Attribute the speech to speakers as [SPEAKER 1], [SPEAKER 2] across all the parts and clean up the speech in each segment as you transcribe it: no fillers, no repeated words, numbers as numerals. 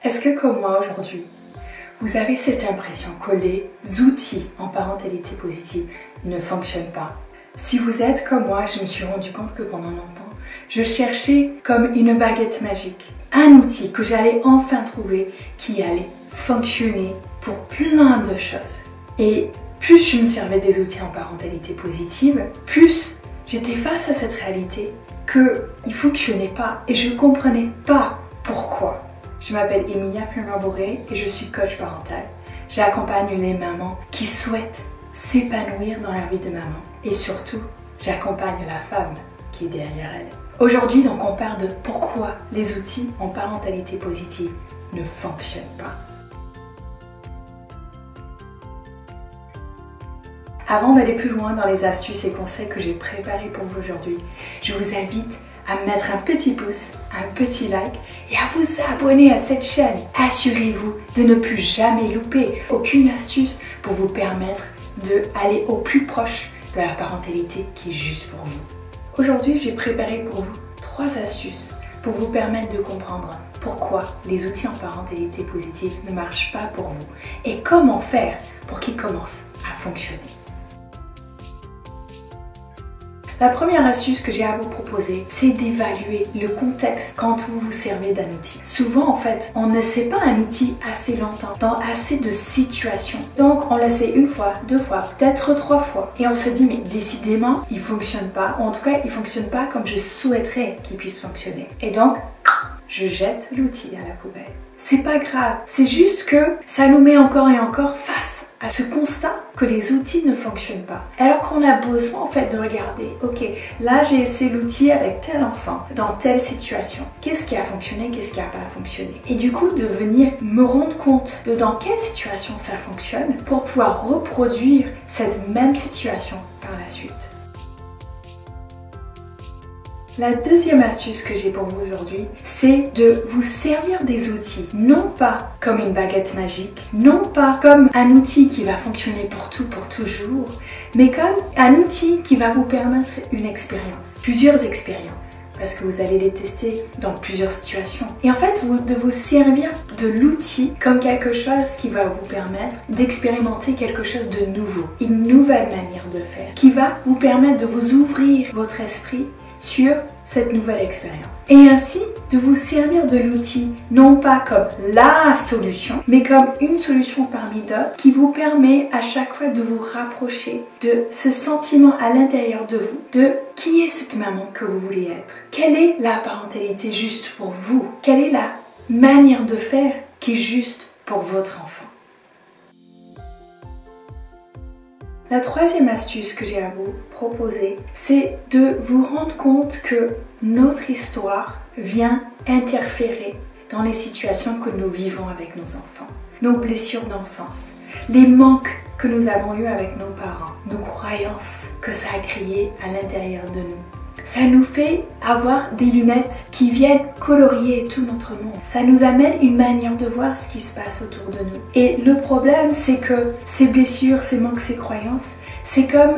[SPEAKER 1] Est-ce que comme moi aujourd'hui, vous avez cette impression que les outils en parentalité positive ne fonctionnent pas? Si vous êtes comme moi, je me suis rendu compte que pendant longtemps, je cherchais comme une baguette magique, un outil que j'allais enfin trouver qui allait fonctionner pour plein de choses. Et plus je me servais des outils en parentalité positive, plus j'étais face à cette réalité qu'il ne fonctionnait pas et je ne comprenais pas pourquoi. Je m'appelle Emilia Firmin-Bourré et je suis coach parental. J'accompagne les mamans qui souhaitent s'épanouir dans la vie de maman. Et surtout, j'accompagne la femme qui est derrière elle. Aujourd'hui, donc, on parle de pourquoi les outils en parentalité positive ne fonctionnent pas. Avant d'aller plus loin dans les astuces et conseils que j'ai préparés pour vous aujourd'hui, je vous invite à mettre un petit pouce, un petit like et à vous abonner à cette chaîne. Assurez-vous de ne plus jamais louper aucune astuce pour vous permettre d'aller au plus proche de la parentalité qui est juste pour vous. Aujourd'hui, j'ai préparé pour vous 3 astuces pour vous permettre de comprendre pourquoi les outils en parentalité positive ne marchent pas pour vous et comment faire pour qu'ils commencent à fonctionner. La première astuce que j'ai à vous proposer, c'est d'évaluer le contexte quand vous vous servez d'un outil. Souvent, en fait, on ne sait pas un outil assez longtemps, dans assez de situations. Donc, on le sait 1 fois, 2 fois, peut-être 3 fois. Et on se dit, mais décidément, il ne fonctionne pas. Ou en tout cas, il ne fonctionne pas comme je souhaiterais qu'il puisse fonctionner. Et donc, je jette l'outil à la poubelle. C'est pas grave. C'est juste que ça nous met encore et encore face à ce constat que les outils ne fonctionnent pas. Alors qu'on a besoin en fait de regarder, ok, là j'ai essayé l'outil avec tel enfant, dans telle situation. Qu'est-ce qui a fonctionné, qu'est-ce qui n'a pas fonctionné? Et du coup de venir me rendre compte de dans quelle situation ça fonctionne pour pouvoir reproduire cette même situation par la suite. La deuxième astuce que j'ai pour vous aujourd'hui, c'est de vous servir des outils, non pas comme une baguette magique, non pas comme un outil qui va fonctionner pour tout, pour toujours, mais comme un outil qui va vous permettre une expérience, plusieurs expériences. Parce que vous allez les tester dans plusieurs situations. Et en fait, de vous servir de l'outil comme quelque chose qui va vous permettre d'expérimenter quelque chose de nouveau, une nouvelle manière de faire, qui va vous permettre de vous ouvrir votre esprit sur cette nouvelle expérience. Et ainsi, de vous servir de l'outil, non pas comme la solution, mais comme une solution parmi d'autres qui vous permet à chaque fois de vous rapprocher de ce sentiment à l'intérieur de vous, de qui est cette maman que vous voulez être. Quelle est la parentalité juste pour vous? Quelle est la manière de faire qui est juste pour votre enfant? La troisième astuce que j'ai à vous proposer, c'est de vous rendre compte que notre histoire vient interférer dans les situations que nous vivons avec nos enfants, nos blessures d'enfance, les manques que nous avons eus avec nos parents, nos croyances que ça a créées à l'intérieur de nous. Ça nous fait avoir des lunettes qui viennent colorier tout notre monde. Ça nous amène une manière de voir ce qui se passe autour de nous. Et le problème, c'est que ces blessures, ces manques, ces croyances, c'est comme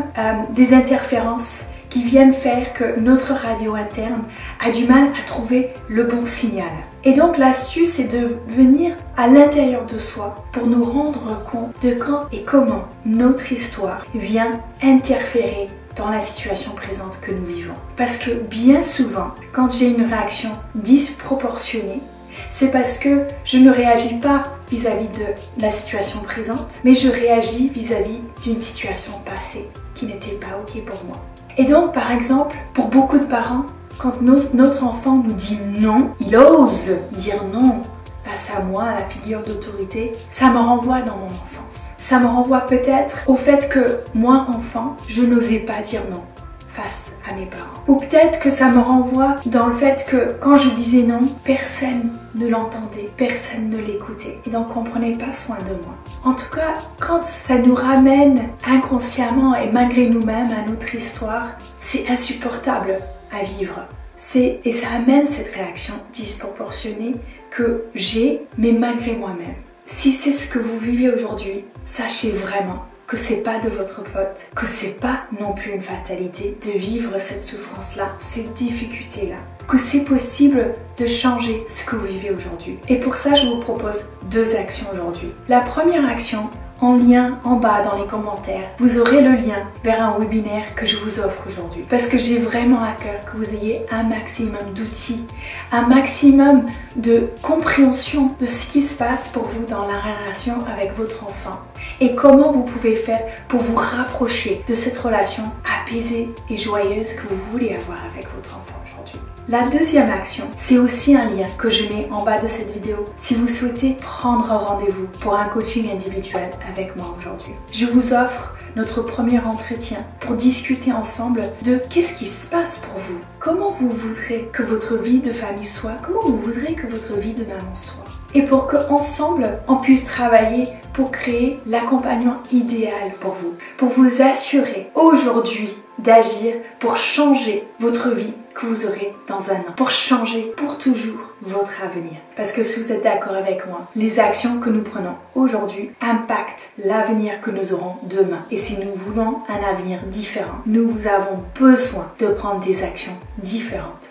[SPEAKER 1] des interférences qui viennent faire que notre radio interne a du mal à trouver le bon signal. Et donc l'astuce, c'est de venir à l'intérieur de soi pour nous rendre compte de quand et comment notre histoire vient interférer dans la situation présente que nous vivons. Parce que bien souvent, quand j'ai une réaction disproportionnée, c'est parce que je ne réagis pas vis-à-vis de la situation présente, mais je réagis vis-à-vis d'une situation passée qui n'était pas ok pour moi. Et donc, par exemple, pour beaucoup de parents, quand notre enfant nous dit non, il ose dire non face à moi, à la figure d'autorité, ça me renvoie dans mon enfance. Ça me renvoie peut-être au fait que moi, enfant, je n'osais pas dire non face à mes parents. Ou peut-être que ça me renvoie dans le fait que quand je disais non, personne ne l'entendait, personne ne l'écoutait. Et donc on ne prenait pas soin de moi. En tout cas, quand ça nous ramène inconsciemment et malgré nous-mêmes à notre histoire, c'est insupportable à vivre. Et ça amène cette réaction disproportionnée que j'ai, mais malgré moi-même. Si c'est ce que vous vivez aujourd'hui, sachez vraiment que c'est pas de votre faute, que c'est pas non plus une fatalité de vivre cette souffrance-là, ces difficultés-là, que c'est possible de changer ce que vous vivez aujourd'hui. Et pour ça, je vous propose 2 actions aujourd'hui. La première action, en lien en bas dans les commentaires, vous aurez le lien vers un webinaire que je vous offre aujourd'hui. Parce que j'ai vraiment à cœur que vous ayez un maximum d'outils, un maximum de compréhension de ce qui se passe pour vous dans la relation avec votre enfant. Et comment vous pouvez faire pour vous rapprocher de cette relation apaisée et joyeuse que vous voulez avoir avec votre enfant aujourd'hui. La deuxième action, c'est aussi un lien que je mets en bas de cette vidéo si vous souhaitez prendre un rendez-vous pour un coaching individuel avec moi aujourd'hui. Je vous offre notre premier entretien pour discuter ensemble de qu'est-ce qui se passe pour vous, comment vous voudrez que votre vie de famille soit, comment vous voudrez que votre vie de maman soit. Et pour qu'ensemble, on puisse travailler pour créer l'accompagnement idéal pour vous assurer aujourd'hui d'agir pour changer votre vie que vous aurez dans un an, pour changer pour toujours votre avenir. Parce que si vous êtes d'accord avec moi, les actions que nous prenons aujourd'hui impactent l'avenir que nous aurons demain. Et si nous voulons un avenir différent, nous avons besoin de prendre des actions différentes.